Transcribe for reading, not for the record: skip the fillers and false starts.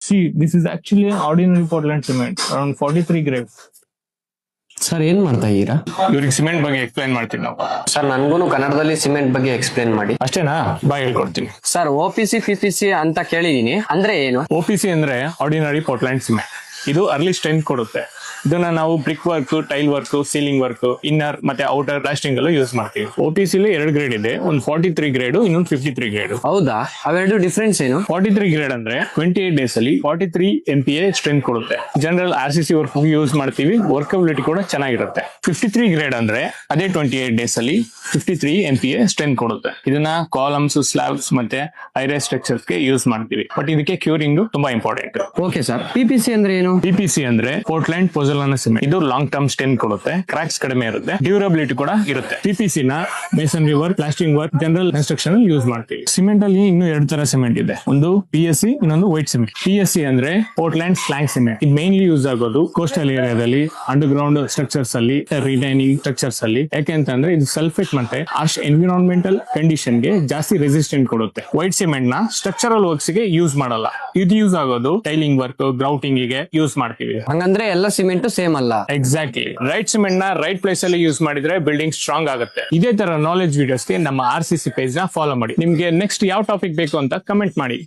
See, this is actually an ordinary Portland cement, around 43 grades. Sir ಏನ್ ಮಾಡ್ತಾ ಇದ್ದೀರಾ? ಇವ್ರಿಗೆ ಸಿಮೆಂಟ್ ಬಗ್ಗೆ ಎಕ್ಸ್ಪ್ಲೈನ್ ಮಾಡ್ತೀನಿ ನಾವು. ಸರ್ ನನ್ಗೂ ಕನ್ನಡದಲ್ಲಿ ಸಿಮೆಂಟ್ ಬಗ್ಗೆ ಎಕ್ಸ್ಪ್ಲೈನ್ ಮಾಡಿ. ಅಷ್ಟೇನಾ? ಬಾ ಹೇಳ್ಕೊಡ್ತೀನಿ. ಸರ್ OPC PPC ಅಂತ ಕೇಳಿದೀನಿ, ಅಂದ್ರೆ ಏನು? OPC ಅಂದ್ರೆ ಆರ್ಡಿನರಿ ಪೋರ್ಟ್ಲ್ಯಾಂಡ್ ಸಿಮೆಂಟ್. ಇದು ಅರ್ಲಿ ಸ್ಟ್ರೆಂತ್ ಕೊಡುತ್ತೆ. ಇದನ್ನ ನಾವು brick work, tile work, ceiling work, inner ಮತ್ತೆ ಔಟರ್ ಪ್ಲಾಸ್ಟಿಂಗ್ ಅಲ್ಲೂ ಯೂಸ್ ಮಾಡ್ತೀವಿ. OPC ಅಲ್ಲಿ 2 ಗ್ರೇಡ್ ಇದೆ, ಒಂದು 43 ಗ್ರೇಡ್, ಇನ್ನೊಂದು 53 ಗ್ರೇಡ್. ಹೌದಾ? ಅವೆರಡು ಡಿಫ್ರೆನ್ಸ್ ಏನು? 43 ಗ್ರೇಡ್ ಅಂದ್ರೆ 28 ಡೇಸ್ ಅಲ್ಲಿ 43 MPa ಸ್ಟ್ರೆಂತ್ ಕೊಡುತ್ತೆ. ಜನರಲ್ RCC ವರ್ಕ್ ಯೂಸ್ ಮಾಡ್ತೀವಿ, ವರ್ಕಬಿಲಿಟಿ ಕೂಡ ಚೆನ್ನಾಗಿರುತ್ತೆ. 53 ಗ್ರೇಡ್ ಅಂದ್ರೆ ಅದೇ 28 ಡೇಸ್ ಅಲ್ಲಿ 53 MPa ಸ್ಟ್ರೆಂತ್ ಕೊಡುತ್ತೆ. ಇದನ್ನ ಕಾಲಮ್ಸ್, ಸ್ಲಾಬ್ಸ್ ಮತ್ತೆ ಐರಸ್ ಸ್ಟ್ರಕ್ಚರ್ಸ್ ಗೆ ಯೂಸ್ ಮಾಡ್ತೀವಿ. ಬಟ್ ಇದಕ್ಕೆ ಕ್ಯೂರಿಂಗ್ ತುಂಬಾ ಇಂಪಾರ್ಟೆಂಟ್. ಓಕೆ ಸರ್, PPC ಅಂದ್ರೆ ಏನು? PPC ಅಂದ್ರೆ ಪೋರ್ಟ್ಲ್ಯಾಂಡ್ ಪೊಝಲಾನ ಸಿಮೆಂಟ್. ಇದು ಲಾಂಗ್ ಟರ್ಮ್ ಸ್ಟ್ರೆಂತ್ ಕೊಡುತ್ತೆ, ಕ್ರಾಕ್ಸ್ ಕಡಿಮೆ ಇರುತ್ತೆ, ಡ್ಯೂರಬಿಲಿಟಿ ಕೂಡ ಇರುತ್ತೆ. PPC ನ masonry work, plastering work, general construction use ಮಾಡ್ತೀವಿ. ಸಿಮೆಂಟ್ ಅಲ್ಲಿ ಇನ್ನು 2 ತರ ಸಿಮೆಂಟ್ ಇದೆ, ಒಂದು PSC, ಇನ್ನೊಂದು ವೈಟ್ ಸಿಮೆಂಟ್. PSC ಅಂದ್ರೆ ಪೋರ್ಟ್ಲ್ಯಾಂಡ್ ಸ್ಲ್ಯಾಂಗ್ ಸಿಮೆಂಟ್. ಇದು ಮೇನ್ಲಿ ಯೂಸ್ ಆಗೋದು ಕೋಸ್ಟಲ್ ಏರಿಯಾದಲ್ಲಿ, ಅಂಡರ್ ಗ್ರೌಂಡ್ ಸ್ಟ್ರಕ್ಚರ್ಸ್ ಅಲ್ಲಿ, ರಿಟೈನಿಂಗ್ ಸ್ಟ್ರಕ್ಚರ್ಸ್ ಅಲ್ಲಿ. ಯಾಕೆಂತಂದ್ರೆ ಇದು ಸಲ್ಫೇಟ್ ಮತ್ತೆ ಹಾರ್ಶ್ ಎನ್ವಿರಾನ್ಮೆಂಟಲ್ ಕಂಡೀಷನ್ ಗೆ ಜಾಸ್ತಿ ರೆಸಿಸ್ಟೆಂಟ್ ಕೊಡುತ್ತೆ. ವೈಟ್ ಸಿಮೆಂಟ್ ನ ಸ್ಟ್ರಕ್ಚರಲ್ ವರ್ಕ್ಸ್ ಗೆ ಯೂಸ್ ಮಾಡಲ್ಲ. ಇದು ಯೂಸ್ ಆಗೋದು ಟೈಲಿಂಗ್ ವರ್ಕ್, ಗ್ರೌಟಿಂಗ್ ಗೆ ಯೂಸ್ ಮಾಡ್ತೀವಿ. ಹಂಗಂದ್ರೆ ಎಲ್ಲ ಸಿಮೆಂಟ್ ಸೇಮ್ ಅಲ್ಲ? ಎಕ್ಸಾಕ್ಟ್ಲಿ. ರೈಟ್ ಸಿಮೆಂಟ್ ನ ರೈಟ್ ಪ್ಲೇಸ್ ಅಲ್ಲಿ ಯೂಸ್ ಮಾಡಿದ್ರೆ ಬಿಲ್ಡಿಂಗ್ ಸ್ಟ್ರಾಂಗ್ ಆಗುತ್ತೆ. ಇದೇ ತರ ನಾಲೆಜ್ ವಿಡಿಯೋಸ್ಗೆ ನಮ್ಮ RCC ಪೇಜ್ ನ ಫಾಲೋ ಮಾಡಿ. ನಿಮ್ಗೆ ನೆಕ್ಸ್ಟ್ ಯಾವ ಟಾಪಿಕ್ ಬೇಕು ಅಂತ ಕಮೆಂಟ್ ಮಾಡಿ.